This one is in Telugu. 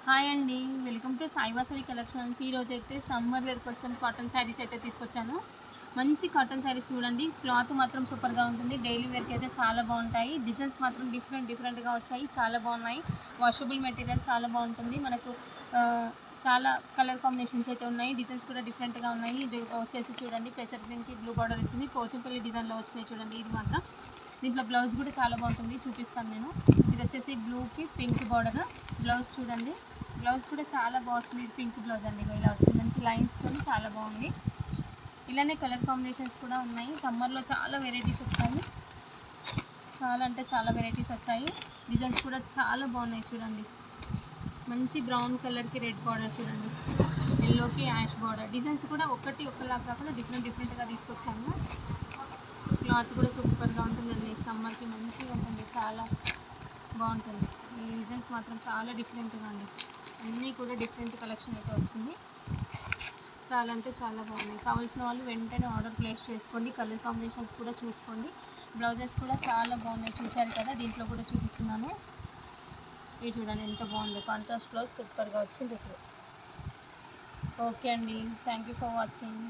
హాయ్ అండి. Welcome to Sai Vasavi collections. ఈరోజు అయితే సమ్మర్ వేర్ కోసం కాటన్ శారీస్ అయితే తీసుకొచ్చాను. మంచి కాటన్ శారీస్ చూడండి. క్లాత్ మాత్రం సూపర్గా ఉంటుంది. డైలీ వేర్కి అయితే చాలా బాగుంటాయి. డిజైన్స్ మాత్రం డిఫరెంట్గా వచ్చాయి. చాలా బాగున్నాయి. వాషబుల్ మెటీరియల్ చాలా బాగుంటుంది. మనకు చాలా కలర్ కాంబినేషన్స్ అయితే ఉన్నాయి. డిజైన్స్ కూడా డిఫరెంట్గా ఉన్నాయి. ఇది వచ్చేసి చూడండి, పెసర్ గ్రీన్కి బ్లూ బార్డర్ వచ్చింది. పోచంపల్లి డిజైన్లో వచ్చినాయి చూడండి. ఇది మాత్రం దీంట్లో బ్లౌజ్ కూడా చాలా బాగుంటుంది, చూపిస్తాను నేను. ఇది వచ్చేసి బ్లూకి పింక్ బార్డర్ బ్లౌజ్ చూడండి. బ్లౌజ్ కూడా చాలా బాగుంది. ఇది పింక్ బ్లౌజ్ అండి. ఇలా వచ్చి మంచి లైన్స్తో చాలా బాగుంది. ఇలానే కలర్ కాంబినేషన్స్ కూడా ఉన్నాయి. సమ్మర్లో చాలా వెరైటీస్ వచ్చాయి. చాలా అంటే చాలా వెరైటీస్ వచ్చాయి. డిజైన్స్ కూడా చాలా బాగున్నాయి చూడండి. మంచి బ్రౌన్ కలర్కి రెడ్ బార్డర్ చూడండి. ఎల్లోకి యాష్ బార్డర్. డిజైన్స్ కూడా ఒకలాగా కాకుండా డిఫరెంట్గా తీసుకొచ్చాను. క్లాత్ కూడా సూపర్గా ఉంటుందండి. సమ్మర్కి మంచిగా ఉంటుంది, చాలా బాగుంటుంది. ఈ డిజైన్స్ మాత్రం చాలా డిఫరెంట్గా అండి. అన్నీ కూడా డిఫరెంట్ కలెక్షన్ అయితే వచ్చింది. చాలా అంటే చాలా బాగున్నాయి. కావాల్సిన వాళ్ళు వెంటనే ఆర్డర్ ప్లేస్ చేసుకోండి. కలర్ కాంబినేషన్స్ కూడా చూసుకోండి. బ్లౌజెస్ కూడా చాలా బాగున్నాయి, చూశారు కదా. దీంట్లో కూడా చూపిస్తున్నాను. ఇది చూడండి ఎంత బాగుంది. కాంట్రాస్ట్ బ్లౌజ్ సూపర్గా వచ్చింది అసలు. ఓకే అండి, థ్యాంక్ యూ ఫర్ వాచింగ్.